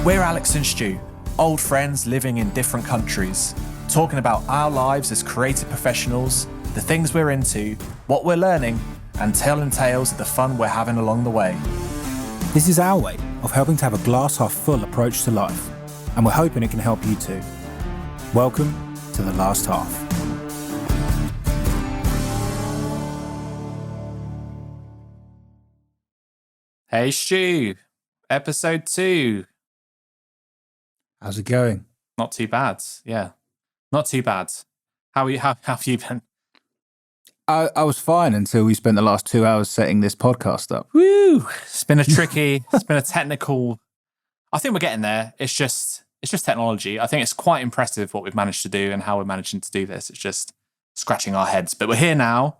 We're Alex and Stu, old friends living in different countries, talking about our lives as creative professionals, the things we're into, what we're learning, and telling tales of the fun we're having along the way. This is our way of helping to have a glass half full approach to life, and we're hoping it can help you too. Welcome to The Last Half. Hey Stu, episode 2. How's it going? Not too bad, yeah. Not too bad. How have you been? I was fine until we spent the last 2 hours setting this podcast up. Woo! It's been a technical. I think we're getting there. It's just technology. I think it's quite impressive what we've managed to do and how we're managing to do this. It's just scratching our heads. But we're here now.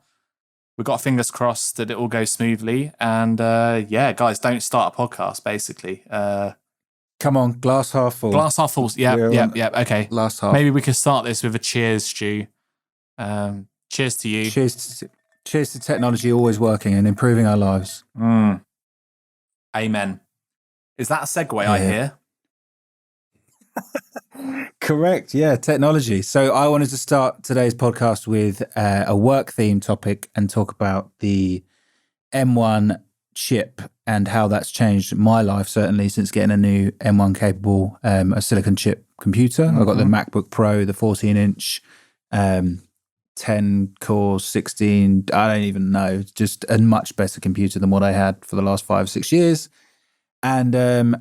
We've got fingers crossed that it all goes smoothly. And yeah, guys, don't start a podcast, basically. Come on, glass half full. Glass half full. Yeah. Okay. Last half. Maybe we could start this with a cheers, Stu. Cheers to you. Cheers to technology always working and improving our lives. Amen. Is that a segue I hear? Correct. Yeah, technology. So I wanted to start today's podcast with a work theme topic and talk about the M1 chip and how that's changed my life, certainly since getting a new M1 capable a silicon chip computer. I got the MacBook Pro, the 14-inch, 10 cores, 16, I don't even know, just a much better computer than what I had for the last 5-6 years. And I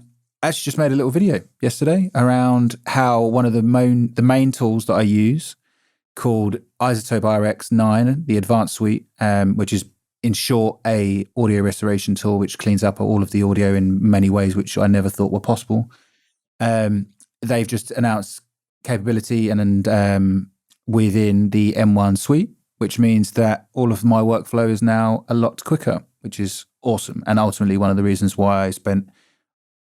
actually just made a little video yesterday around how one of the main tools that I use, called Izotope RX9, the advanced suite, which is in short a audio restoration tool which cleans up all of the audio in many ways which I never thought were possible. They've just announced capability and within the M1 suite, which means that all of my workflow is now a lot quicker, which is awesome. And ultimately one of the reasons why I spent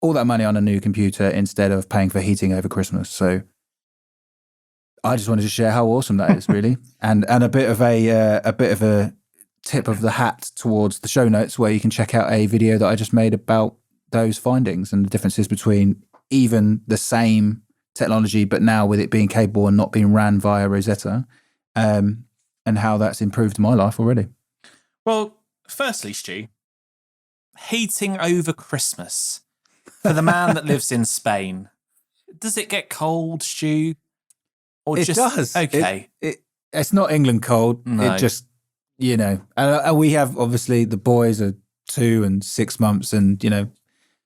all that money on a new computer instead of paying for heating over Christmas. So I just wanted to share how awesome that is, really, and a bit of a tip of the hat towards the show notes, where you can check out a video that I just made about those findings and the differences between even the same technology, but now with it being capable and not being ran via Rosetta, and how that's improved my life already. Well, firstly, Stu, heating over Christmas for the man that lives in Spain, does it get cold, Stu? Or it does. Okay. It's not England cold. No. It just, and we have, obviously, the boys are 2 and 6 months, and,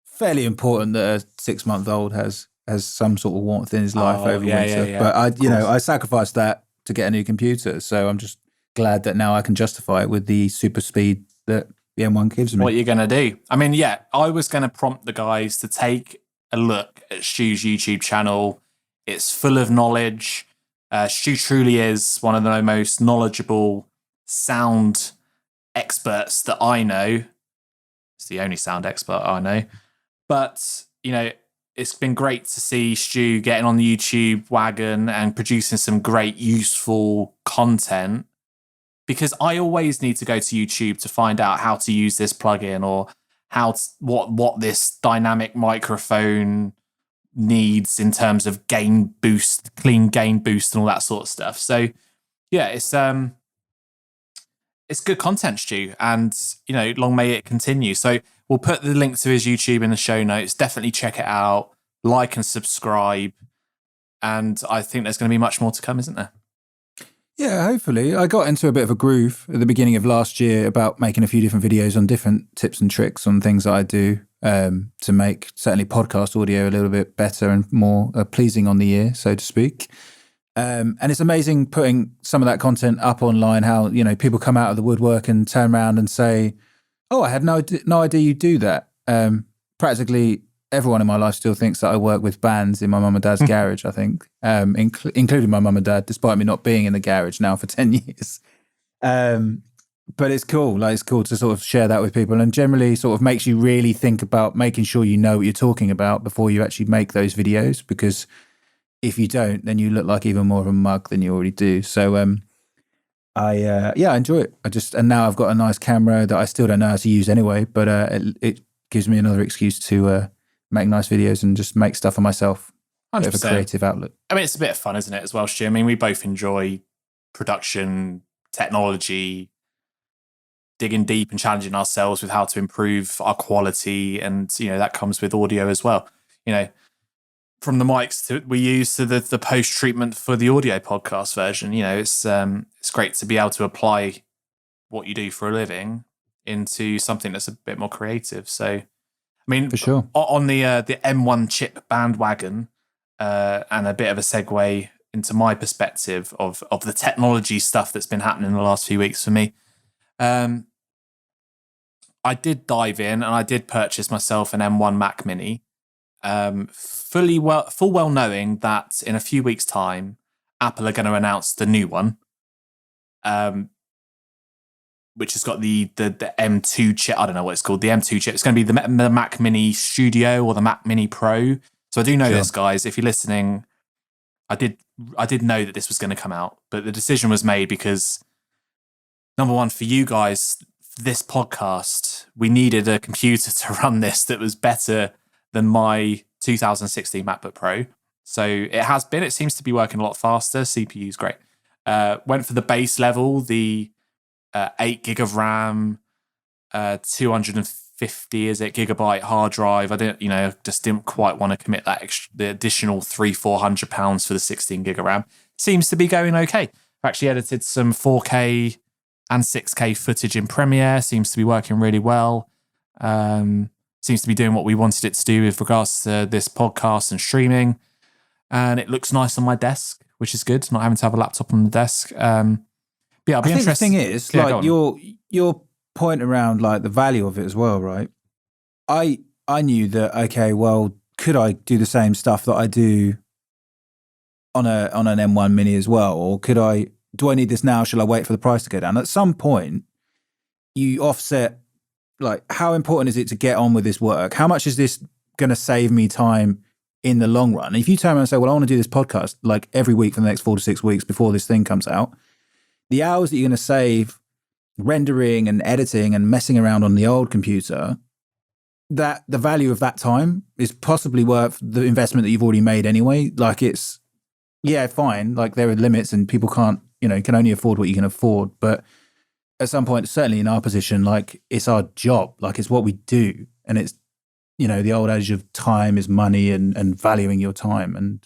fairly important that a 6-month-old has some sort of warmth in his life over winter. Yeah, but I sacrificed that to get a new computer. So I'm just glad that now I can justify it with the super speed that the M1 gives me. What you're going to do. I mean, yeah, I was going to prompt the guys to take a look at Stu's YouTube channel. It's full of knowledge. Stu truly is one of the most knowledgeable sound experts that I know. It's the only sound expert I know. But, it's been great to see Stu getting on the YouTube wagon and producing some great, useful content, because I always need to go to YouTube to find out how to use this plugin or what this dynamic microphone needs in terms of gain boost, clean gain boost, and all that sort of stuff. So, yeah, it's good content, Stu, and long may it continue. So we'll put the link to his YouTube in the show notes. Definitely check it out, like and subscribe. And I think there's going to be much more to come, isn't there? Yeah, hopefully. I got into a bit of a groove at the beginning of last year about making a few different videos on different tips and tricks on things that I do to make certainly podcast audio a little bit better and more pleasing on the ear, so to speak. And it's amazing putting some of that content up online, how, people come out of the woodwork and turn around and say, oh, I had no idea you do that. Practically everyone in my life still thinks that I work with bands in my mum and dad's garage, I think, including my mum and dad, despite me not being in the garage now for 10 years. But it's cool. It's cool to sort of share that with people, and generally sort of makes you really think about making sure you know what you're talking about before you actually make those videos, because if you don't, then you look like even more of a mug than you already do. So I enjoy it. And now I've got a nice camera that I still don't know how to use anyway, but it gives me another excuse to make nice videos and just make stuff for myself. 100%. Bit of a creative outlet. I mean, it's a bit of fun, isn't it, as well, Stu? I mean, we both enjoy production, technology, digging deep and challenging ourselves with how to improve our quality. And, that comes with audio as well. From the mics we use to the post-treatment for the audio podcast version, it's great to be able to apply what you do for a living into something that's a bit more creative. So, I mean, for sure, on the M1 chip bandwagon, and a bit of a segue into my perspective of the technology stuff that's been happening in the last few weeks for me. I did dive in and I did purchase myself an M1 Mac Mini, full well knowing that in a few weeks' time, Apple are going to announce the new one, which has got the M2 chip. I don't know what it's called, the M2 chip. It's going to be the Mac Mini Studio or the Mac Mini Pro. So I do know this, guys. If you're listening, I did know that this was going to come out, but the decision was made because, number one, for you guys, this podcast, we needed a computer to run this that was better than my 2016 MacBook Pro. So it seems to be working a lot faster. CPU's great. Went for the base level, the 8 gig of RAM, 250 gigabyte hard drive. I just didn't quite want to commit the additional £400 for the 16 gig of RAM. Seems to be going okay. I've actually edited some 4K and 6K footage in Premiere. Seems to be working really well. Seems to be doing what we wanted it to do with regards to this podcast and streaming. And it looks nice on my desk, which is good. Not having to have a laptop on the desk. I'll be I think interested. the thing is, your point around like the value of it as well, right? I knew that, okay, well, could I do the same stuff that I do on an M1 Mini as well? Or do I need this now? Shall I wait for the price to go down? At some point, you offset, like, how important is it to get on with this work? How much is this going to save me time in the long run? If you turn around and say, well, I want to do this podcast like every week for the next 4 to 6 weeks before this thing comes out, the hours that you're going to save rendering and editing and messing around on the old computer, that the value of that time is possibly worth the investment that you've already made anyway. Like, it's, yeah, fine. Like, there are limits and people can't, can only afford what you can afford. But at some point, certainly in our position, like, it's our job, like, it's what we do. And it's, the old adage of time is money and valuing your time. And,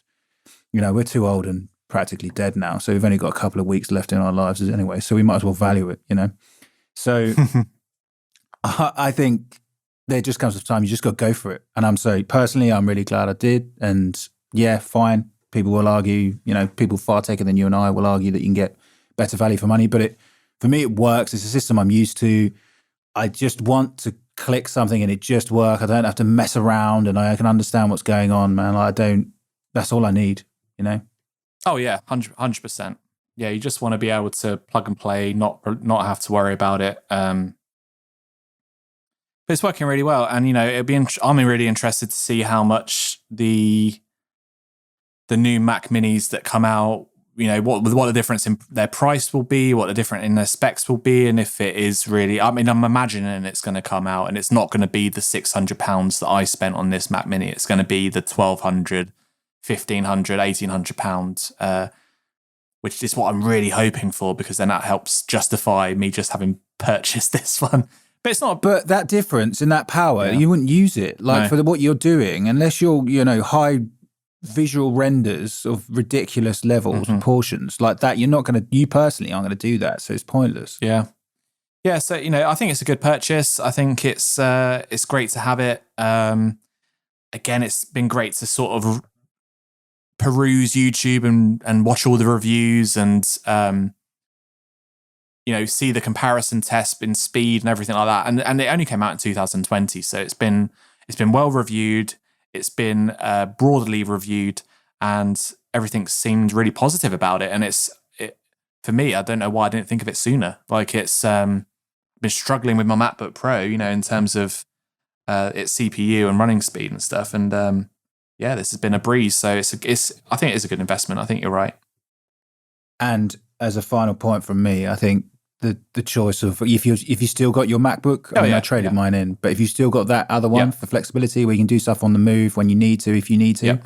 we're too old and practically dead now. So we've only got a couple of weeks left in our lives anyway. So we might as well value it, So I think there just comes a time you just got to go for it. And personally, I'm really glad I did. And yeah, fine. People will argue, people far taker than you and I will argue that you can get better value for money. But for me, it works. It's a system I'm used to. I just want to click something and it just work. I don't have to mess around and I can understand what's going on, man. That's all I need, Oh yeah, 100%. Yeah, you just want to be able to plug and play, not have to worry about it. But it's working really well, and I'm really interested to see how much the new Mac Minis that come out, what the difference in their price will be, what the difference in their specs will be, and if it is really. I mean, I'm imagining it's going to come out, and it's not going to be the £600 that I spent on this Mac Mini. It's going to be the £1,200, £1,500, £1,800, which is what I'm really hoping for, because then that helps justify me just having purchased this one. But it's not. But that difference in that power, you wouldn't use it for what you're doing unless you're, high visual renders of ridiculous levels, proportions like that. You personally aren't going to do that. So it's pointless. Yeah. Yeah. So, I think it's a good purchase. I think it's great to have it. Again, it's been great to sort of peruse YouTube and watch all the reviews and see the comparison test in speed and everything like that. And it only came out in 2020, so it's been well reviewed. It's been broadly reviewed, and everything seemed really positive about it. And for me, I don't know why I didn't think of it sooner. Like, it's been struggling with my MacBook Pro, in terms of its CPU and running speed and stuff. And this has been a breeze. So I think it is a good investment. I think you're right. And as a final point from me, I think the choice of if you still got your MacBook. I traded mine in, but if you still got that other one for flexibility where you can do stuff on the move when you need to, if you need to,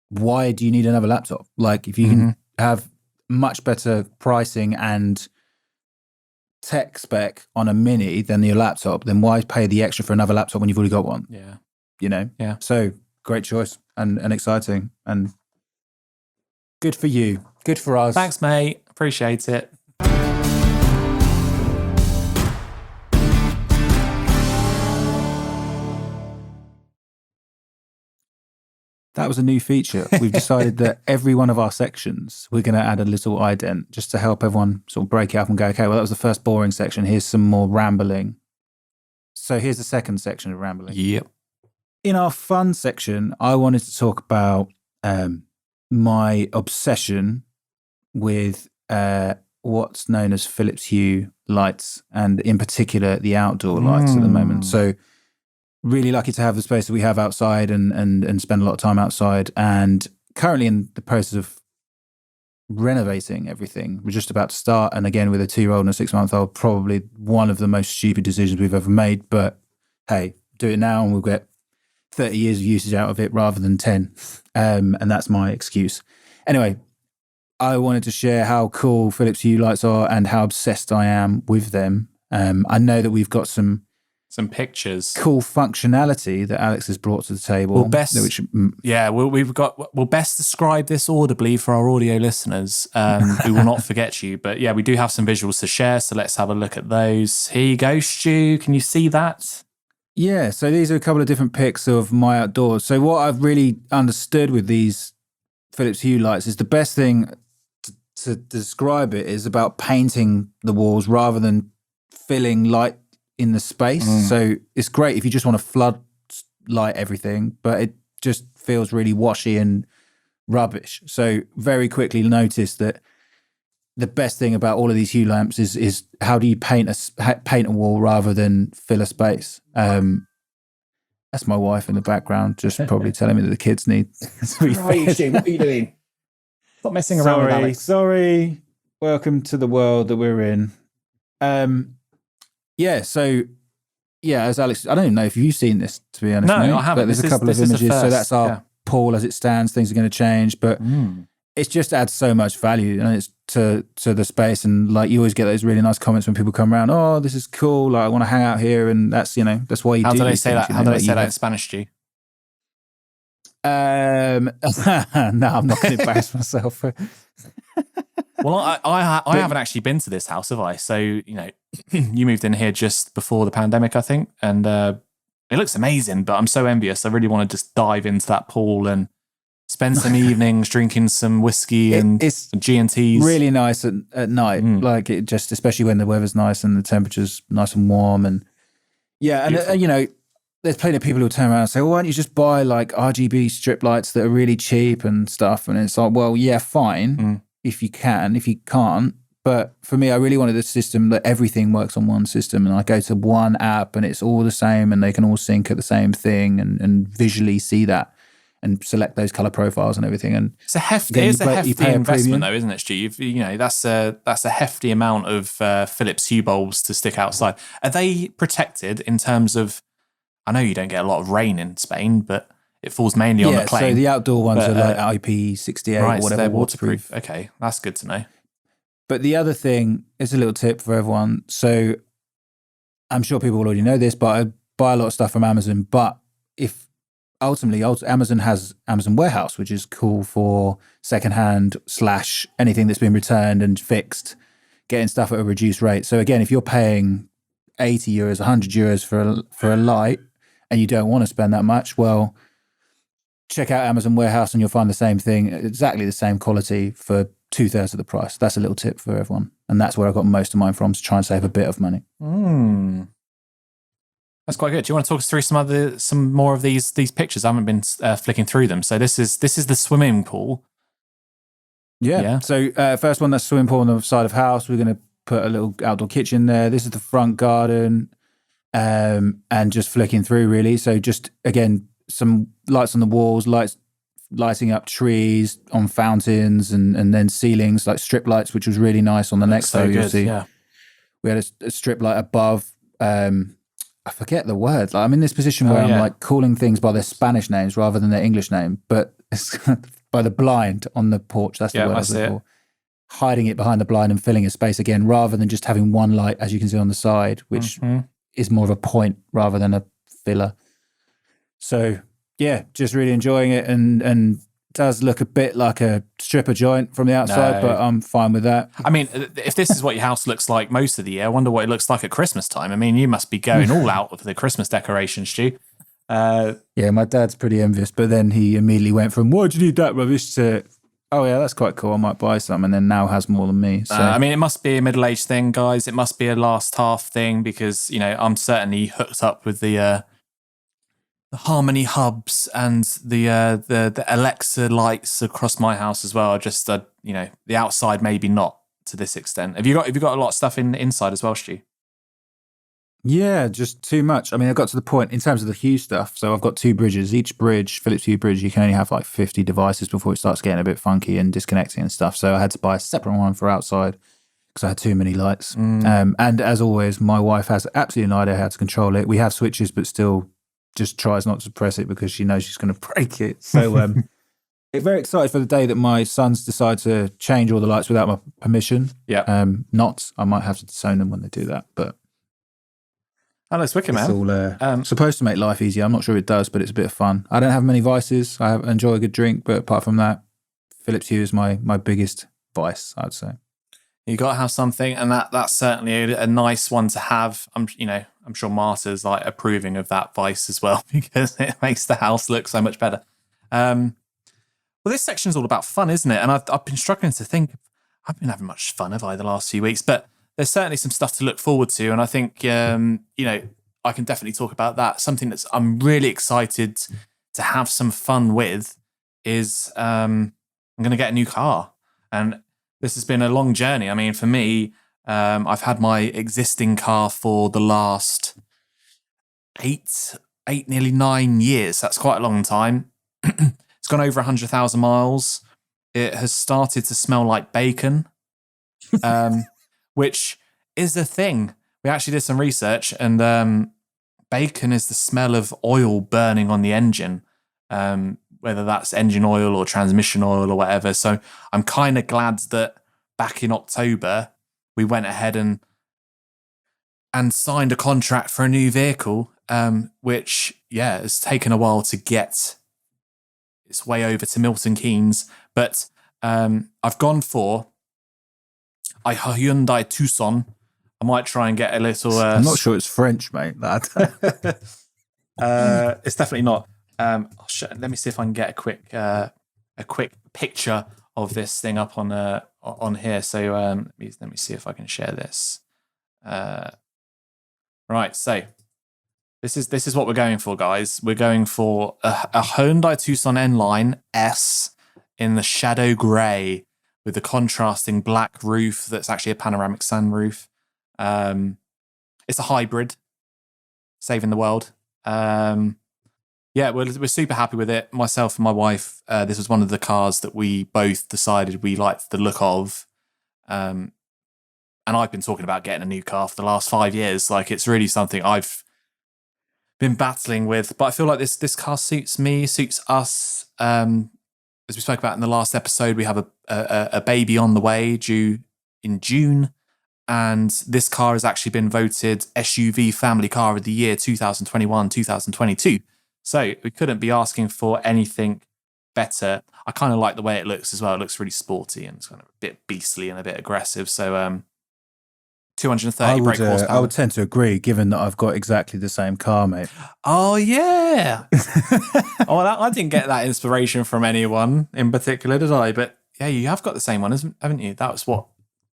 why do you need another laptop? Like if you can have much better pricing and tech spec on a mini than your laptop, then why pay the extra for another laptop when you've already got one? Yeah. You know? Yeah. So great choice and exciting and good for you. Good for us. Thanks, mate. Appreciate it. That was a new feature. We've decided that every one of our sections, we're going to add a little ident just to help everyone sort of break it up and go, okay, well, that was the first boring section. Here's some more rambling. So here's the second section of rambling. Yep. In our fun section, I wanted to talk about my obsession with what's known as Philips Hue lights, and in particular, the outdoor lights at the moment. So really lucky to have the space that we have outside and spend a lot of time outside, and currently in the process of renovating everything. We're just about to start, and again with a 2-year-old and a 6-month-old, probably one of the most stupid decisions we've ever made, but hey, do it now and we'll get 30 years of usage out of it rather than 10, and that's my excuse. Anyway, I wanted to share how cool Philips Hue lights are and how obsessed I am with them. I know that we've got some pictures, cool functionality that Alex has brought to the table. We'll best describe this audibly for our audio listeners. We will not forget you, but yeah, we do have some visuals to share, so let's have a look at those. Here you go, Stu. Can you see that? Yeah, so these are a couple of different pics of my outdoors. So what I've really understood with these Philips Hue lights is the best thing to describe it is about painting the walls rather than filling light in the space. So it's great if you just want to flood light everything, but it just feels really washy and rubbish. So very quickly noticed that the best thing about all of these Hue lamps is how do you paint a wall rather than fill a space. That's my wife in the background, just probably telling me that the kids need to be fed. What are you doing? Stop messing around with Alex. Sorry. Welcome to the world that we're in. As Alex, I don't even know if you've seen this, to be honest. No, I haven't. But there's a couple of images. So that's our pool as it stands. Things are going to change, but it just adds so much value, and it's to the space. And like you always get those really nice comments when people come around. Oh, this is cool. Like I want to hang out here, and that's that's why you do. How do they say that? How do they say that in Spanish, Stu? No, I'm not going to embarrass myself. Well, I haven't actually been to this house, have I? So, you moved in here just before the pandemic, I think, and it looks amazing, but I'm so envious. I really want to just dive into that pool and spend some evenings drinking some whiskey and G&Ts. Really nice at night, like it just, especially when the weather's nice and the temperature's nice and warm. And yeah, and there's plenty of people who turn around and say, well, why don't you just buy like RGB strip lights that are really cheap and stuff? And it's like, well, yeah, fine. If you can, if you can't. But for me, I really wanted a system that everything works on one system, and I go to one app and it's all the same and they can all sync at the same thing and visually see that and select those color profiles and everything. And it's a hefty investment though, isn't it, Stu? That's a hefty amount of Philips Hue bulbs to stick outside. Are they protected in terms of, I know you don't get a lot of rain in Spain, but it falls mainly on the plane. So the outdoor ones are like IP68 or whatever. So they're waterproof. Okay, that's good to know. But the other thing is a little tip for everyone. So I'm sure people already know this, but I buy a lot of stuff from Amazon. But if ultimately Amazon has Amazon Warehouse, which is cool for secondhand / anything that's been returned and fixed, getting stuff at a reduced rate. So again, if you're paying 80 euros, 100 euros for a light and you don't want to spend that much, well, check out Amazon Warehouse and you'll find the same thing, exactly the same quality for 2/3 of the price. That's a little tip for everyone. And that's where I got most of mine from, to try and save a bit of money. That's quite good. Do you want to talk us through some more of these pictures? I haven't been flicking through them. So this is the swimming pool. Yeah. So first one, that's swimming pool on the side of house. We're going to put a little outdoor kitchen there. This is the front garden, and just flicking through really. So just, again, some lights on the walls, lighting up trees on fountains and then ceilings, like strip lights, which was really nice on the next photo you'll see. Yeah. We had a strip light above. I forget the word. Like, I'm in this position where I'm like calling things by their Spanish names rather than their English name, but it's by the blind on the porch. That's the word I was looking for. Hiding it behind the blind and filling a space again, rather than just having one light, as you can see on the side, which is more of a point rather than a filler. So yeah, just really enjoying it, and does look a bit like a stripper joint from the outside, but I'm fine with that. I mean, if this is what your house looks like most of the year, I wonder what it looks like at Christmas time. I mean, you must be going all out with the Christmas decorations, Stu. Yeah, my dad's pretty envious, but then he immediately went from, why do you need that rubbish, to, oh yeah, that's quite cool, I might buy some, and then now has more than me. So I mean, it must be a middle-aged thing, guys. It must be a last half thing, because, you know, I'm certainly hooked up with the Harmony hubs and the Alexa lights across my house as well. Just you know, the outside maybe not to this extent. Have you got a lot of stuff inside as well, Stu? Yeah, just too much. I mean, I got to the point in terms of the Hue stuff. So I've got 2 bridges. Each bridge, Philips Hue bridge, you can only have like 50 devices before it starts getting a bit funky and disconnecting and stuff. So I had to buy a separate one for outside because I had too many lights. And as always, my wife has absolutely no idea how to control it. We have switches, but still just tries not to press it because she knows she's going to break it. So very excited for the day that my sons decide to change all the lights without my permission. Yeah. I might have to disown them when they do that, but oh, that's wicked, man. It's all supposed to make life easier. I'm not sure it does, but it's a bit of fun. I don't have many vices. I enjoy a good drink, but apart from that, Philips Hue is my biggest vice, I'd say. You got to have something, and that's certainly a nice one to have. I'm sure Marta's like approving of that vice as well, because it makes the house look so much better. Well, this section is all about fun, isn't it? And I've been struggling to think. I've been having much fun, have I, the last few weeks? But there's certainly some stuff to look forward to, and I think I can definitely talk about that. Something that's I'm really excited to have some fun with is I'm going to get a new car, and this has been a long journey. I mean, for me, I've had my existing car for the last eight, nearly 9 years. That's quite a long time. It's gone over 100,000 miles. It has started to smell like bacon, which is a thing. We actually did some research, and bacon is the smell of oil burning on the engine, whether that's engine oil or transmission oil or whatever. So I'm kind of glad that back in October, we went ahead and signed a contract for a new vehicle, which, has taken a while to get its way over to Milton Keynes. But I've gone for a Hyundai Tucson. I might try and get a little... I'm not sure it's French, mate. It's definitely not. Let me see if I can get a quick picture of this thing up on here. So let me see if I can share this. Right, so this is what we're going for, guys. We're going for a Hyundai Tucson N-Line S in the shadow grey with the contrasting black roof that's actually a panoramic sunroof. It's a hybrid, saving the world. We're super happy with it. Myself and my wife, this was one of the cars that we both decided we liked the look of. And I've been talking about getting a new car for the last 5 years. Like, it's really something I've been battling with. But I feel like this car suits me, suits us. As we spoke about in the last episode, we have a baby on the way due in June. And this car has actually been voted SUV Family Car of the Year 2021-2022. So we couldn't be asking for anything better. I kind of like the way it looks as well. It looks really sporty and it's kind of a bit beastly and a bit aggressive. So 230 brake horsepower. I would tend to agree, given that I've got exactly the same car, mate. Oh, yeah. I didn't get that inspiration from anyone in particular, did I? But yeah, you have got the same one, haven't you? That's what.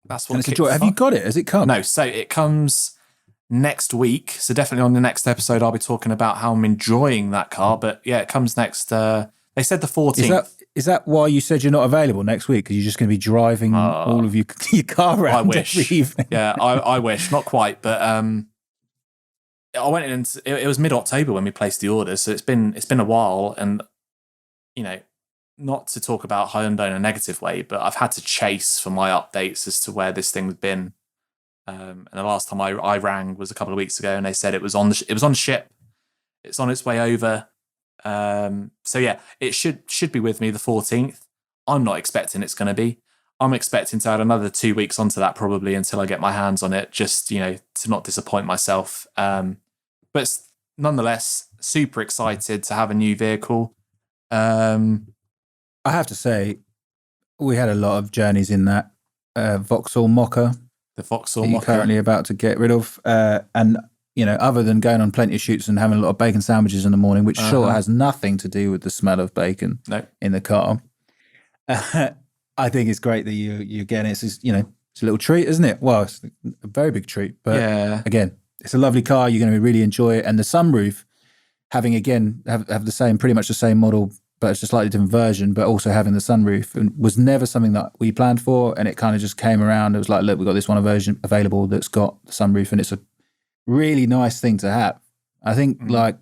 It's a joy. Have you got it? Has it come? No, so it comes next week. So definitely on the next episode, I'll be talking about how I'm enjoying that car. But yeah, it comes next. They said the 14th. Is that why you said you're not available next week? Because you're just going to be driving all of your car around I wish. every evening? Yeah, I wish. Not quite, but I went in. It was mid-October when we placed the order, so it's been a while. And not to talk about Hyundai in a negative way, but I've had to chase for my updates as to where this thing's been And the last time I rang was a couple of weeks ago, and they said it was on the ship. It's on its way over. So yeah, it should be with me the 14th. I'm not expecting it's going to be. I'm expecting to add another 2 weeks onto that probably until I get my hands on it, just, to not disappoint myself. But nonetheless, super excited to have a new vehicle. I have to say, we had a lot of journeys in that Vauxhall Mocha. The Vauxhall that you're Mocha. currently about to get rid of. And, other than going on plenty of shoots and having a lot of bacon sandwiches in the morning, which sure has nothing to do with the smell of bacon in the car. I think it's great that you're getting it. It's just, it's a little treat, isn't it? Well, it's a very big treat. But again, it's a lovely car. You're going to really enjoy it. And the sunroof, having again have the same, pretty much the same model, but it's a slightly different version, but also having the sunroof, and was never something that we planned for. And it kind of just came around. It was like, look, we've got this one version available that's got the sunroof, and it's a really nice thing to have. I think I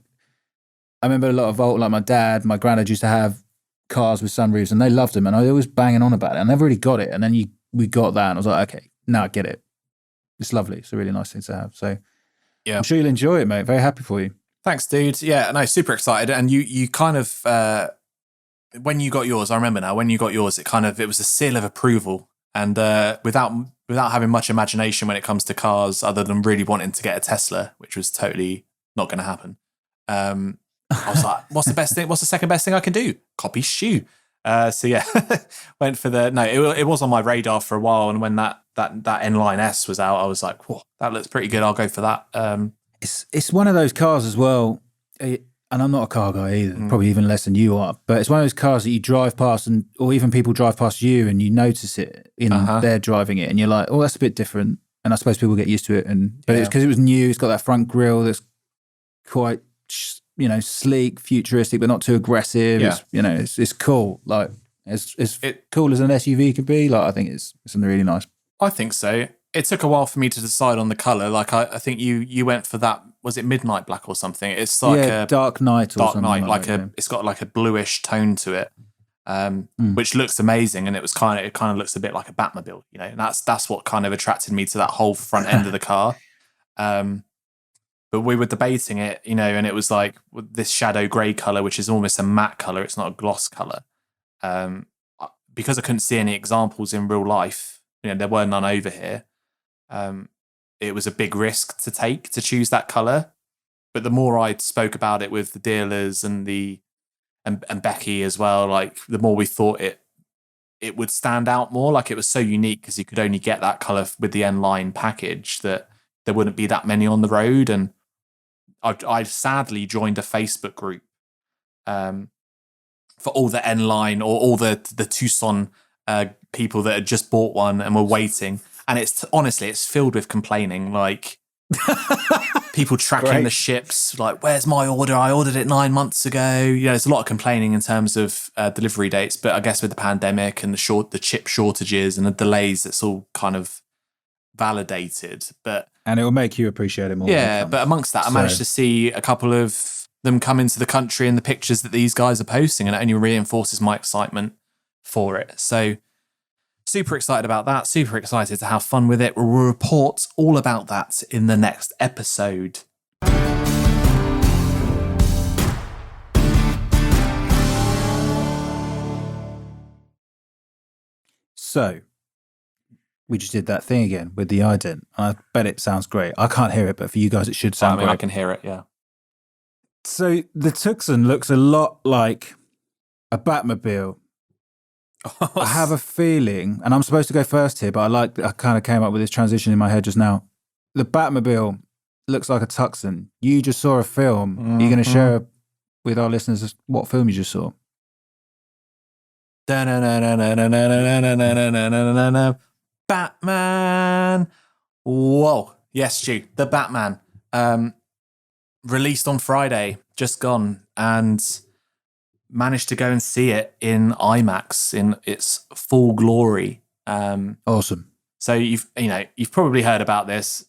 remember a lot of like my dad, my granddad used to have cars with sunroofs, and they loved them, and I was banging on about it. I never really got it, and then we got that, and I was like, okay, now I get it. It's lovely. It's a really nice thing to have. So yeah, I'm sure you'll enjoy it, mate. Very happy for you. Thanks, dude. Yeah, no, super excited. And you kind of when you got yours, I remember now. When you got yours, it was a seal of approval, and without having much imagination when it comes to cars, other than really wanting to get a Tesla, which was totally not going to happen. I was like, what's the best thing? What's the second best thing I can do? Copy Shu. So yeah, went for it was on my radar for a while. And when that N-Line S was out, I was like, whoa, that looks pretty good. I'll go for that. It's one of those cars as well. And I'm not a car guy either, probably even less than you are. But it's one of those cars that you drive past, or even people drive past you, and you notice it in they're driving it, and you're like, oh, that's a bit different. And I suppose people get used to it. But it's because it was new. It's got that front grille that's quite, sleek, futuristic, but not too aggressive. Yeah. It's cool. Like it's cool as an SUV could be. Like I think it's something really nice. I think so. It took a while for me to decide on the color. Like I think you went for that. Was it midnight black or something? It's like a dark night. Or something like it's got like a bluish tone to it, which looks amazing. And it kind of looks a bit like a Batmobile, And that's what kind of attracted me to that whole front end of the car. But we were debating it, and it was like this shadow grey color, which is almost a matte color. It's not a gloss color. Because I couldn't see any examples in real life, there were none over here. It was a big risk to take to choose that color. But the more I spoke about it with the dealers and and Becky as well, like the more we thought it would stand out more. Like it was so unique because you could only get that color with the N-Line package that there wouldn't be that many on the road. And I've sadly joined a Facebook group for all the N-Line or all the Tucson people that had just bought one and were waiting. And honestly, it's filled with complaining, like people tracking the ships, like, where's my order? I ordered it 9 months ago. There's a lot of complaining in terms of delivery dates, but I guess with the pandemic and the chip shortages and the delays, it's all kind of validated. And it will make you appreciate it more. Yeah, but amongst that, I managed to see a couple of them come into the country and the pictures that these guys are posting, and it only reinforces my excitement for it. So super excited about that. Super excited to have fun with it. We'll report all about that in the next episode. So we just did that thing again with the ident. I bet it sounds great. I can't hear it, but for you guys, it should sound great. I can hear it, yeah. So the Tucson looks a lot like a Batmobile. I have a feeling, and I'm supposed to go first here, but I kind of came up with this transition in my head just now. The Batmobile looks like a Tucson. You just saw a film. Mm-hmm. You're going to share with our listeners what film you just saw. Batman. Whoa. Yes, Stu. The Batman. Released on Friday, just gone, and managed to go and see it in IMAX in its full glory. Awesome. So you've probably heard about this.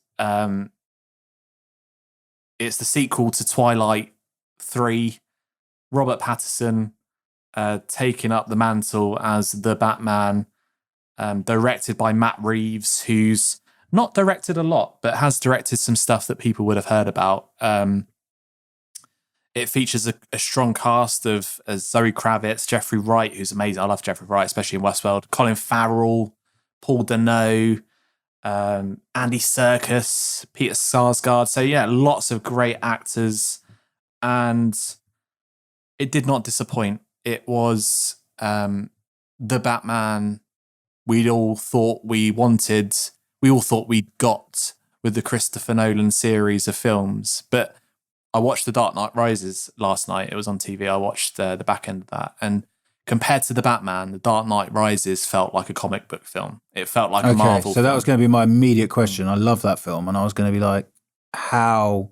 It's the sequel to Twilight 3. Robert Pattinson taking up the mantle as the Batman, directed by Matt Reeves, who's not directed a lot, but has directed some stuff that people would have heard about. It features a strong cast of Zoe Kravitz, Jeffrey Wright, who's amazing. I love Jeffrey Wright, especially in Westworld. Colin Farrell, Paul Dano, Andy Serkis, Peter Sarsgaard. So yeah, lots of great actors, and it did not disappoint. It was the Batman we all thought we wanted. We all thought we'd got with the Christopher Nolan series of films, but I watched The Dark Knight Rises last night. It was on TV. I watched the back end of that. And compared to The Batman, The Dark Knight Rises felt like a comic book film. It felt like a Marvel so that film. was going to be my immediate question. I love that film. And I was going to be like, how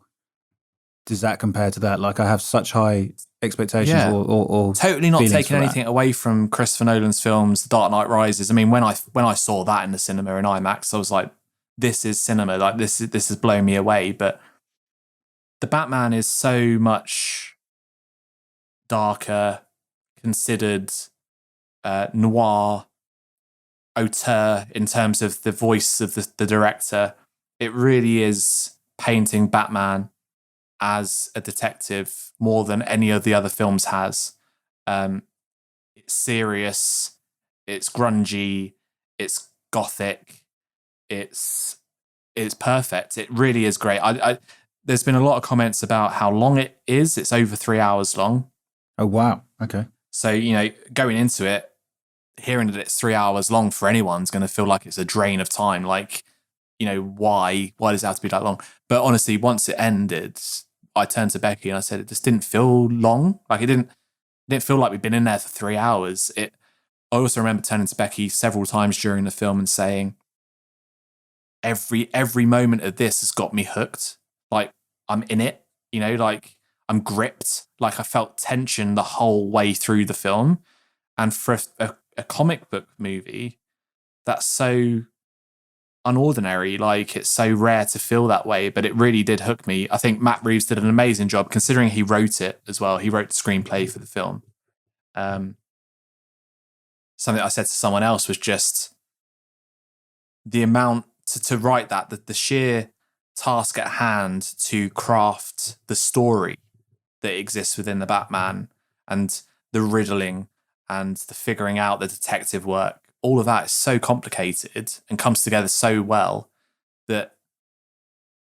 does that compare to that? Like, I have such high expectations or totally not taking anything away from Christopher Nolan's films, The Dark Knight Rises. I mean, when I saw that in the cinema in IMAX, I was like, this is cinema. Like, this is blowing me away. But the Batman is so much darker, considered noir, auteur in terms of the voice of the director. It really is painting Batman as a detective more than any of the other films has. It's serious, it's grungy, it's gothic, it's perfect. It really is great. There's been a lot of comments about how long it is. It's over 3 hours long. Oh, wow. Okay. So, going into it, hearing that it's 3 hours long for anyone's going to feel like it's a drain of time. Like, why does it have to be that long? But honestly, once it ended, I turned to Becky and I said, it just didn't feel long. Like, it didn't feel like we'd been in there for 3 hours. I also remember turning to Becky several times during the film and saying, every moment of this has got me hooked. Like, I'm in it, like I'm gripped. Like, I felt tension the whole way through the film. And for a comic book movie, that's so unordinary. Like, it's so rare to feel that way, but it really did hook me. I think Matt Reeves did an amazing job, considering he wrote it as well. He wrote the screenplay for the film. Something I said to someone else was just the amount to write that, the sheer task at hand to craft the story that exists within the Batman, and the riddling and the figuring out the detective work. All of that is so complicated and comes together so well that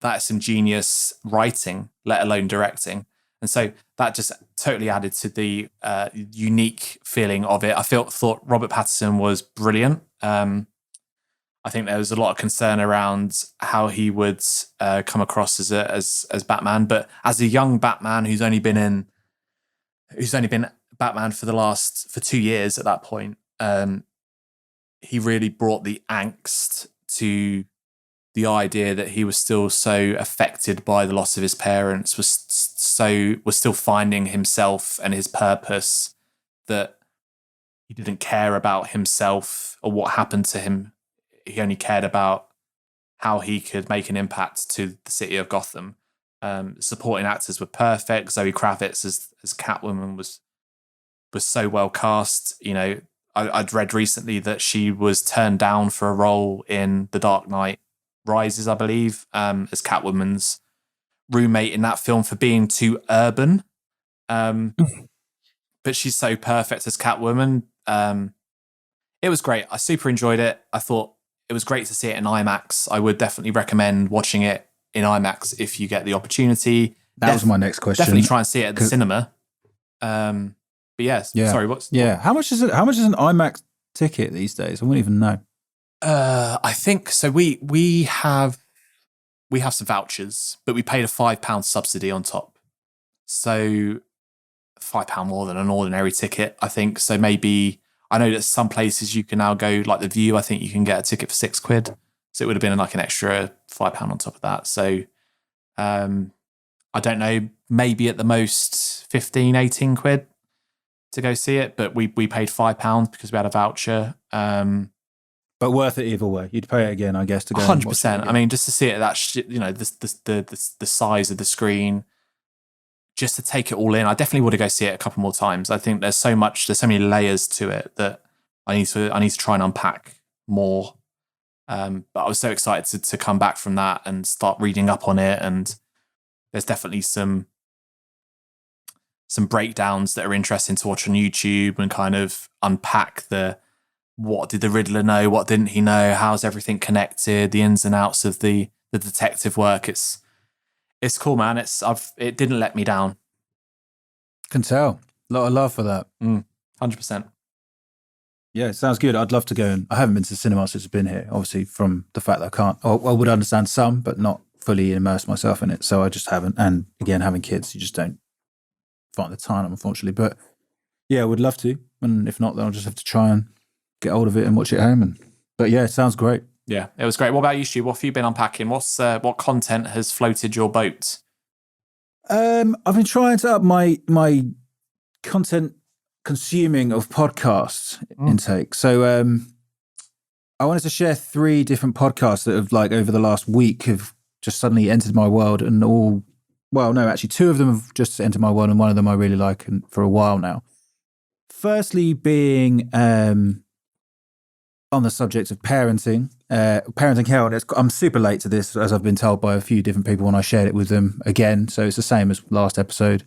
is some genius writing, let alone directing. And so that just totally added to the unique feeling of it. I thought Robert Pattinson was brilliant. I think there was a lot of concern around how he would come across as Batman, but as a young Batman who's only been Batman for 2 years at that point, he really brought the angst to the idea that he was still so affected by the loss of his parents, was still finding himself and his purpose, that he didn't care about himself or what happened to him. He only cared about how he could make an impact to the city of Gotham. Supporting actors were perfect. Zoe Kravitz as Catwoman was so well cast. I'd read recently that she was turned down for a role in The Dark Knight Rises, I believe, as Catwoman's roommate in that film for being too urban. But she's so perfect as Catwoman. It was great. I super enjoyed it. I thought it was great to see it in IMAX. I would definitely recommend watching it in IMAX if you get the opportunity. That was my next question. Definitely try and see it at the cinema. But yes, yeah. Sorry, how much is it? How much is an IMAX ticket these days? I wouldn't even know. I think so. We have some vouchers, but we paid a £5 subsidy on top. So £5 more than an ordinary ticket, I think. So maybe, I know that some places you can now go, like the View, I think you can get a ticket for £6. So it would have been like an extra £5 on top of that. So I don't know, maybe at the most 15, 18 quid to go see it. But we paid £5 because we had a voucher. But worth it either way. You'd pay it again, I guess, to go. 100%. I mean, just to see it, the size of the screen, just to take it all in. I definitely would go see it a couple more times. I think there's so many layers to it that I need to try and unpack more But I was so excited to come back from that and start reading up on it. And there's definitely some breakdowns that are interesting to watch on YouTube and kind of unpack what did the Riddler know, what didn't he know, how's everything connected, the ins and outs of the detective work. It's cool, man. It didn't let me down. Can tell. A lot of love for that. 100%. Yeah, it sounds good. I'd love to go. And I haven't been to the cinema since I've been here, obviously, from the fact that I can't. I would understand some, but not fully immerse myself in it. So I just haven't. And again, having kids, you just don't find the time, unfortunately. But yeah, I would love to. And if not, then I'll just have to try and get hold of it and watch it at home. But yeah, it sounds great. Yeah, it was great. What about you, Stu? What have you been unpacking? What content has floated your boat? I've been trying to up my content consuming of podcasts intake. So I wanted to share 3 different podcasts that have over the last week have just suddenly entered my world, and actually 2 of them have just entered my world, and one of them I really like and for a while now. Firstly being on the subject of parenting hell. I'm super late to this, as I've been told by a few different people when I shared it with them again. So it's the same as last episode.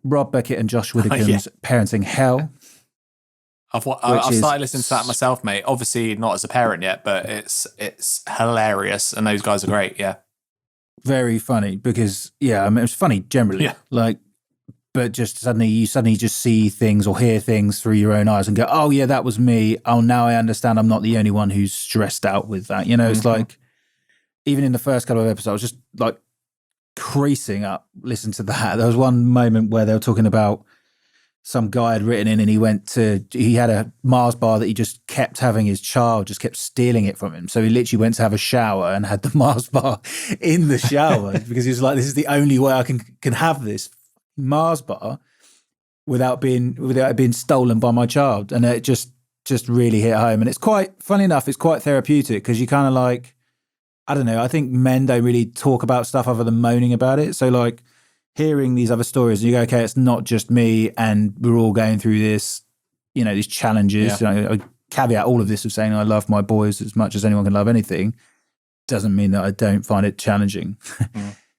Rob Beckett and Josh Widdicombe's Parenting Hell. I've started listening to that myself, mate. Obviously not as a parent yet, but it's hilarious, and those guys are great. Yeah, very funny because it's funny generally. Yeah. But just you suddenly just see things or hear things through your own eyes and go, oh yeah, that was me. Oh, now I understand. I'm not the only one who's stressed out with that. It's even in the first couple of episodes, I was just creasing up listening to that. There was one moment where they were talking about some guy had written in, and he had a Mars bar that he just kept having. His child just kept stealing it from him. So he literally went to have a shower and had the Mars bar in the shower because he was like, this is the only way I can have this Mars bar without it being stolen by my child. And it just really hit home. And it's quite, funny enough, it's quite therapeutic because you kind of I don't know, I think men don't really talk about stuff other than moaning about it. So hearing these other stories, you go, okay, it's not just me and we're all going through this, these challenges. Yeah. I caveat all of this of saying I love my boys as much as anyone can love anything. Doesn't mean that I don't find it challenging.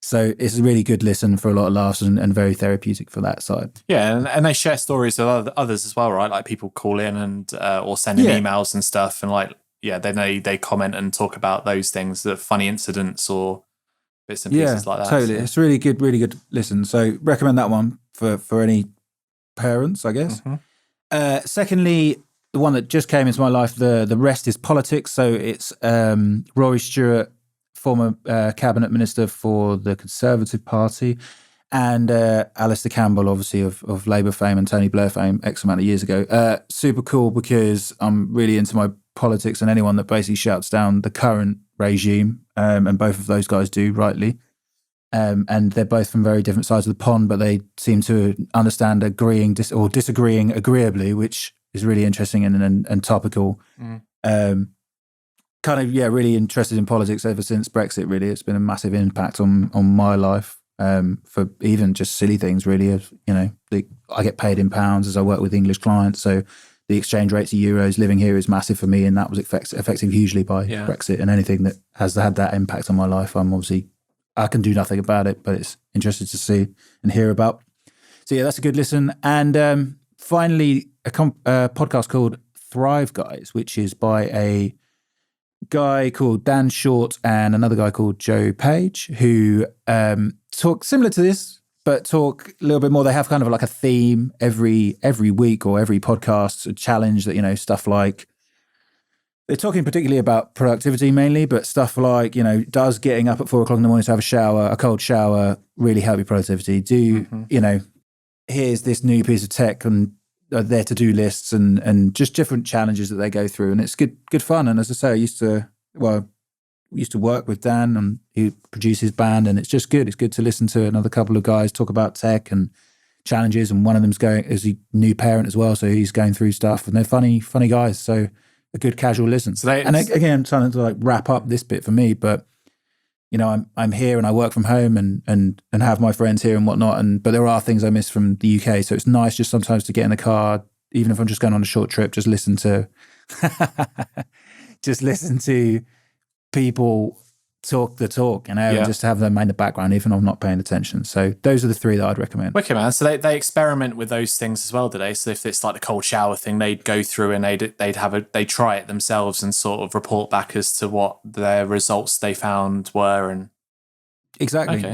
So it's a really good listen for a lot of laughs and very therapeutic for that side. Yeah, and they share stories with others as well, right? Like people call in and or send in emails and stuff, and they comment and talk about those things, the funny incidents or bits and pieces like that. Totally. So. It's really good listen. So recommend that one for any parents, I guess. Secondly, the one that just came into my life, the rest is politics. So it's Rory Stewart, former cabinet minister for the Conservative Party, and Alistair Campbell, obviously of Labour fame and Tony Blair fame X amount of years ago. Super cool because I'm really into my politics and anyone that basically shouts down the current regime, and both of those guys do, rightly. And they're both from very different sides of the pond, but they seem to understand agreeing or disagreeing agreeably, which is really interesting and topical. Really interested in politics ever since Brexit, really. It's been a massive impact on my life, for even just silly things, really. I get paid in pounds as I work with English clients, so the exchange rates of euros living here is massive for me, and that was affected hugely by Brexit, and anything that has had that impact on my life, I can do nothing about it, but it's interesting to see and hear about. So yeah, that's a good listen. And finally, a podcast called Thrive Guys, which is by a guy called Dan Short and another guy called Joe Page, who talk similar to this, but talk a little bit more. They have kind of a theme every week or every podcast, a challenge that, stuff like, they're talking particularly about productivity mainly, but stuff like, does getting up at 4 o'clock in the morning to have a cold shower, really help your productivity? Here's this new piece of tech and their to-do lists and just different challenges that they go through. And it's good fun. And as I say, I used to work with Dan and he produced his band, and it's just good. It's good to listen to another couple of guys talk about tech and challenges. And one of them's is a new parent as well. So he's going through stuff, and they're funny guys. So a good casual listen. So again, trying to wrap up this bit for me, but I'm here and I work from home and have my friends here and whatnot. But there are things I miss from the UK. So it's nice just sometimes to get in the car, even if I'm just going on a short trip, just listen to just listen to people talk the talk, and just have them in the background, even if I'm not paying attention. So those are the three that I'd recommend. Wicked, man. So they experiment with those things as well, do they? So if it's like the cold shower thing, they'd go through and they'd try it themselves and sort of report back as to what their results they found were. And exactly,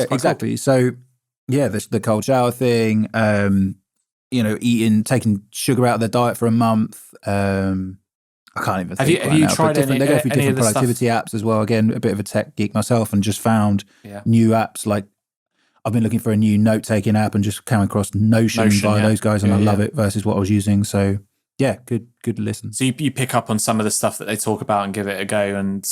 exactly. Cool. So the cold shower thing, taking sugar out of their diet for a month. I can't even think. Have you tried they go through different productivity apps as well. Again, a bit of a tech geek myself, and just found new apps. Like I've been looking for a new note-taking app and just came across Notion by those guys, and I love it versus what I was using. So yeah, good listen. So you pick up on some of the stuff that they talk about and give it a go, and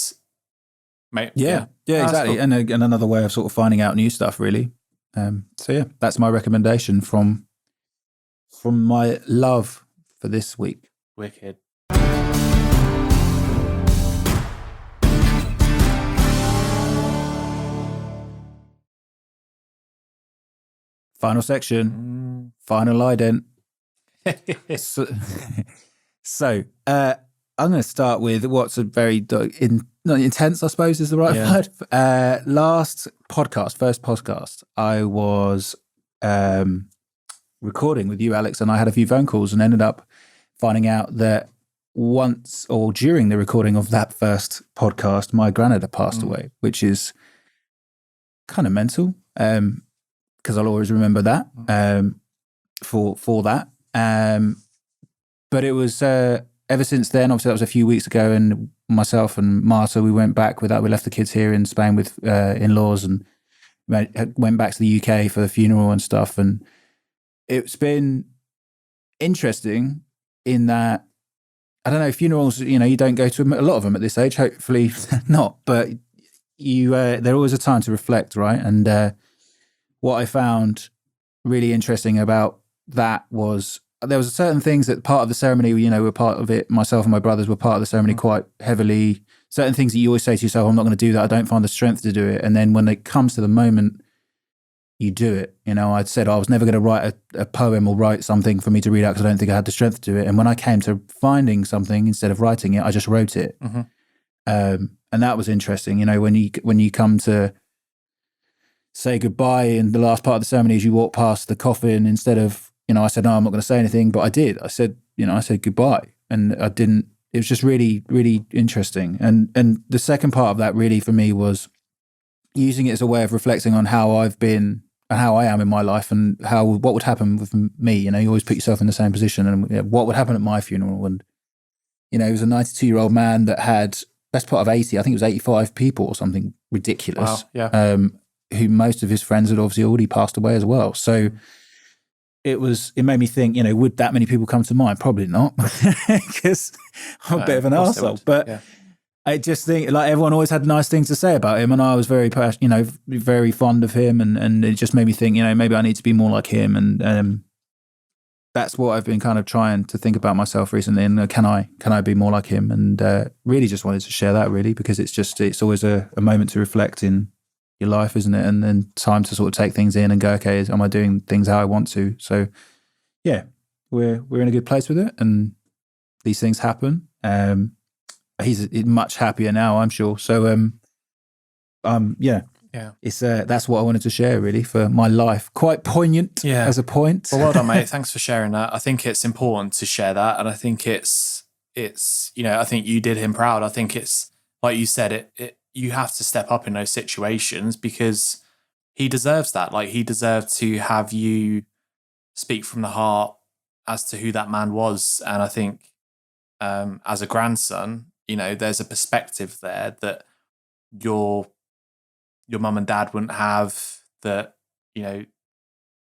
exactly. Cool. And another way of sort of finding out new stuff, really. That's my recommendation from my love for this week. Wicked. Final section, final ident. So I'm going to start with what's a very not intense, I suppose, is the right word. First podcast, I was recording with you, Alex, and I had a few phone calls and ended up finding out that once or during the recording of that first podcast, my Granada passed away, which is kind of mental. Because I'll always remember that for that. But it was ever since then. Obviously, that was a few weeks ago, and myself and Marta, we went back with that. We left the kids here in Spain with in-laws, and went back to the UK for the funeral and stuff. And it's been interesting in that, I don't know, funerals. You don't go to a lot of them at this age. Hopefully not, but they're always a time to reflect, right? And what I found really interesting about that was there was certain things that part of the ceremony, were part of it. Myself and my brothers were part of the ceremony quite heavily. Certain things that you always say to yourself, I'm not going to do that. I don't find the strength to do it. And then when it comes to the moment, you do it. I'd said I was never going to write a poem or write something for me to read out because I don't think I had the strength to do it. And when I came to finding something, instead of writing it, I just wrote it. Mm-hmm. And that was interesting. When you come to say goodbye in the last part of the ceremony, as you walk past the coffin, instead of, I said, no, I'm not going to say anything, but I did. I said goodbye, and I didn't. It was just really, really interesting. And the second part of that really for me was using it as a way of reflecting on how I've been and how I am in my life, and what would happen with me. You always put yourself in the same position, and what would happen at my funeral. And he was a 92-year-old man that had best part of 80, I think it was 85 people or something ridiculous. Wow, yeah. Who most of his friends had obviously already passed away as well. So it made me think, would that many people come to mind? Probably not, because I'm a bit of an arsehole. But I just think, like, everyone always had nice things to say about him, and I was very very fond of him, and it just made me think, maybe I need to be more like him. And that's what I've been kind of trying to think about myself recently, and can I be more like him? And really just wanted to share that, really, because it's always a moment to reflect in your life, isn't it? And then time to sort of take things in and go, okay, am I doing things how I want to? So yeah, we're in a good place with it, and these things happen. He's much happier now, I'm sure. So it's that's what I wanted to share, really, for my life. Quite poignant as a point. Well done, mate. Thanks for sharing that. I think it's important to share that, and I think it's I think you did him proud. I think it's like you said, you have to step up in those situations because he deserves that. Like, he deserved to have you speak from the heart as to who that man was. And I think as a grandson, there's a perspective there that your mum and dad wouldn't have, that,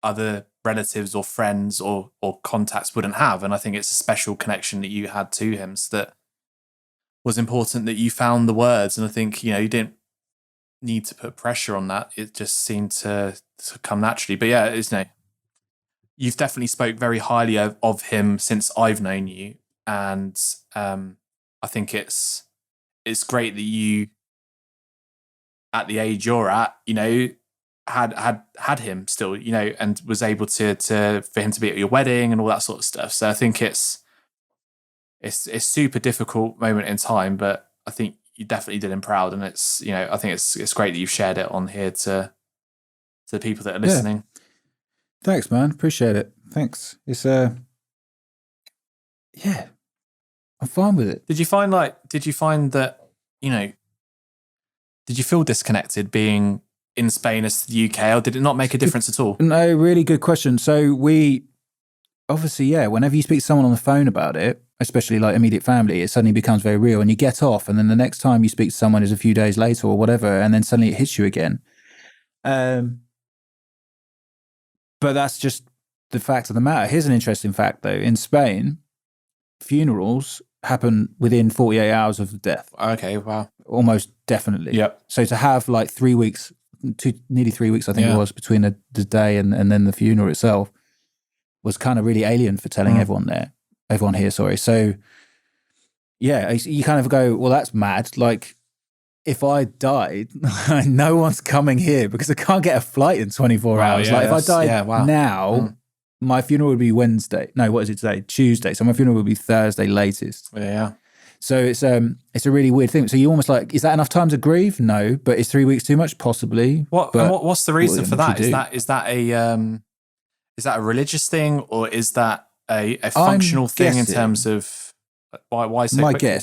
other relatives or friends or contacts wouldn't have. And I think it's a special connection that you had to him. So that was important that you found the words. And I think, you didn't need to put pressure on that. It just seemed to come naturally. But yeah, you've definitely spoke very highly of him since I've known you. And I think it's great that you, at the age you're at, had him still, and was able to for him to be at your wedding and all that sort of stuff. So I think it's it's super difficult moment in time, but I think you definitely did him proud, and it's I think it's great that you've shared it on here to the people that are listening. Thanks, man. Appreciate it. Thanks. It's I'm fine with it. Did you find that did you feel disconnected being in Spain as to the UK, or did it not make a difference at all? No, really good question. So we obviously, whenever you speak to someone on the phone about it, especially like immediate family, it suddenly becomes very real, and you get off, and then the next time you speak to someone is a few days later or whatever, and then suddenly it hits you again. But that's just the fact of the matter. Here's an interesting fact, though. In Spain, funerals happen within 48 hours of the death. Okay, wow. Almost definitely. Yep. So to have like 3 weeks, nearly 3 weeks, I think it was, between the day and then the funeral itself was kind of really alien for telling everyone here, sorry. So, you kind of go, well, that's mad. Like, if I died, no one's coming here because I can't get a flight in 24 hours. Yeah, like if I died now, my funeral would be Wednesday. No, what is it today? Tuesday. So my funeral would be Thursday latest. Yeah. So it's a really weird thing. So you almost like, is that enough time to grieve? No, but is 3 weeks too much? Possibly. What's the reason for that? Is that a religious thing, or is that a functional thing in terms of why so quickly?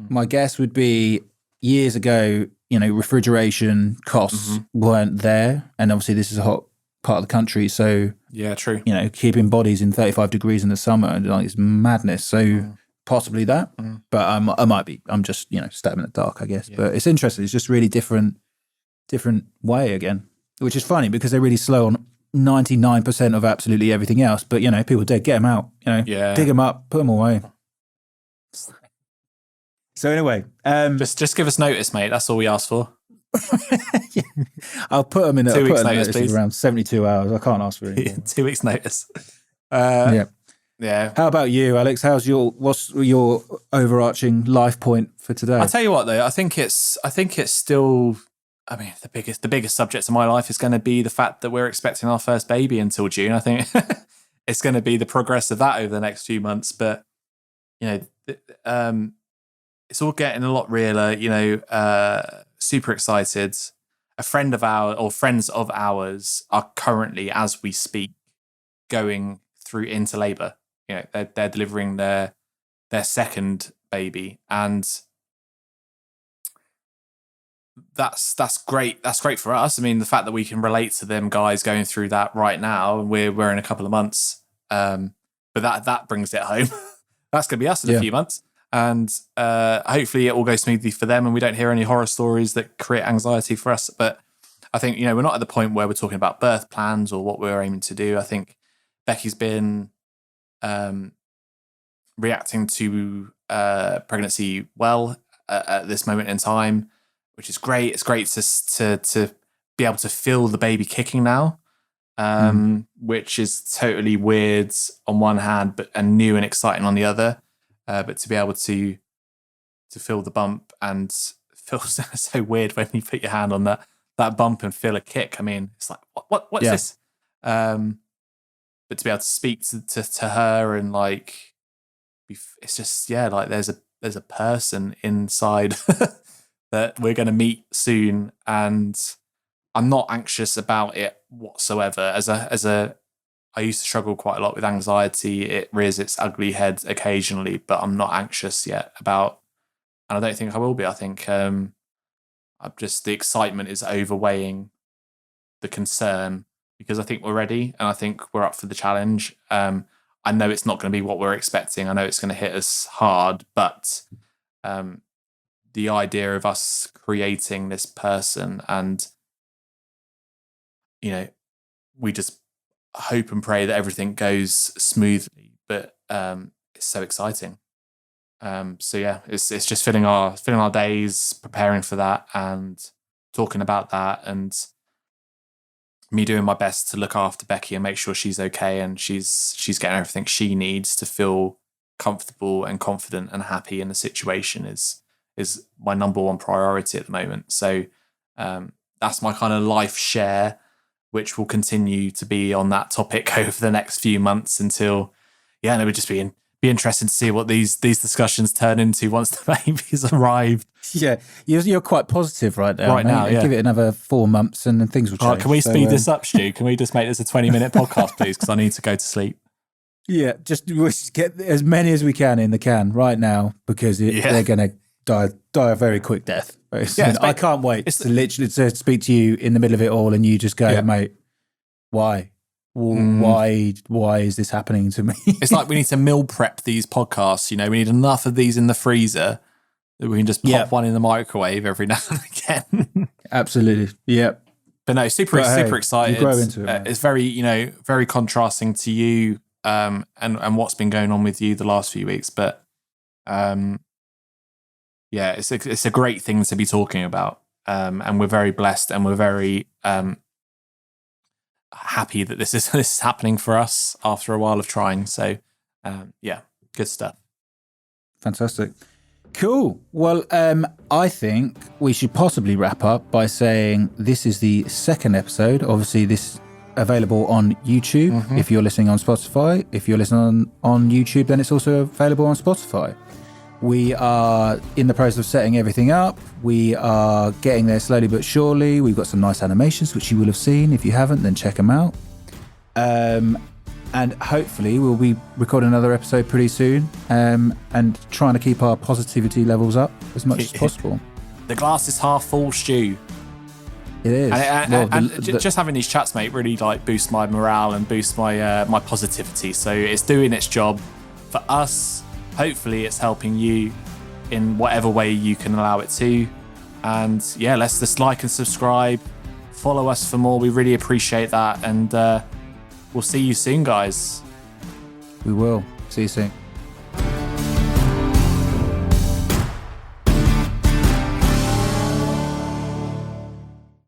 My guess would be, years ago, refrigeration costs weren't there. And obviously this is a hot part of the country. So, yeah, true. Keeping bodies in 35 degrees in the summer, like, it's madness. So possibly that, but I'm just, stabbing in the dark, I guess. Yeah. But it's interesting. It's just really different way again, which is funny because they're really slow on 99% of absolutely everything else. But, people are dead, get them out, dig them up, put them away. So anyway, just give us notice, mate. That's all we ask for. I'll put them in 2 weeks notice, please. Around 72 hours. I can't ask for it. 2 weeks notice. Yeah. How about you, Alex? What's your overarching life point for today? I'll tell you what, though. I think it's still. I mean, the biggest subject of my life is going to be the fact that we're expecting our first baby until June. I think it's going to be the progress of that over the next few months. But it's all getting a lot realer, super excited. A friend of ours, or friends of ours, are currently, as we speak, going through into labour. They're delivering their second baby, and that's great. That's great for us. I mean, the fact that we can relate to them guys going through that right now, we're in a couple of months. But that brings it home. That's going to be us in a few months. And hopefully it all goes smoothly for them and we don't hear any horror stories that create anxiety for us. But I think, we're not at the point where we're talking about birth plans or what we're aiming to do. I think Becky's been reacting to pregnancy well at this moment in time, which is great. It's great to be able to feel the baby kicking now, which is totally weird on one hand, and new and exciting on the other. But to be able to feel the bump and feel so weird when you put your hand on that bump and feel a kick. I mean, it's like, what's this? But to be able to speak to her and like, it's just, like there's a person inside that we're going to meet soon. And I'm not anxious about it whatsoever. I used to struggle quite a lot with anxiety. It rears its ugly head occasionally, but I'm not anxious yet about, and I don't think I will be. I think I'm just, the excitement is overweighing the concern because I think we're ready and I think we're up for the challenge. I know it's not going to be what we're expecting. I know it's going to hit us hard, but the idea of us creating this person and, we just hope and pray that everything goes smoothly, but it's so exciting. It's just filling our days preparing for that and talking about that, and me doing my best to look after Becky and make sure she's okay and she's getting everything she needs to feel comfortable and confident and happy in the situation is my number one priority at the moment. So that's my kind of life share, which will continue to be on that topic over the next few months until, we'll just be be interesting to see what these discussions turn into once the baby's arrived. Yeah, you're quite positive right now. Right now, yeah. Give it another 4 months and then things will change. Right, can we speed this up, Stu? Can we just make this a 20-minute podcast, please? Because I need to go to sleep. Yeah, we'll just get as many as we can in the can right now because they're going to die a very quick death. Yeah, I can't wait to literally to speak to you in the middle of it all and you just go, mate, why? Why is this happening to me? It's like we need to meal prep these podcasts. You know, we need enough of these in the freezer that we can just pop one in the microwave every now and again. Absolutely. Yep. But no, super excited. You grow into it. It's very, very contrasting to you and what's been going on with you the last few weeks. But it's a great thing to be talking about. And we're very blessed and we're very happy that this is happening for us after a while of trying. So good stuff. Fantastic. Cool. Well, I think we should possibly wrap up by saying this is the second episode. Obviously, this is available on YouTube if you're listening on Spotify. If you're listening on YouTube, then it's also available on Spotify. We are in the process of setting everything up. We are getting there slowly but surely. We've got some nice animations, which you will have seen. If you haven't, then check them out. And hopefully we'll be recording another episode pretty soon and trying to keep our positivity levels up as much as possible. The glass is half full, Stu. It is. Just having these chats, mate, really like boosts my morale and boosts my my positivity. So it's doing its job for us. Hopefully it's helping you in whatever way you can allow it to. And yeah, let's just like and subscribe. Follow us for more. We really appreciate that. And we'll see you soon, guys. We will. See you soon.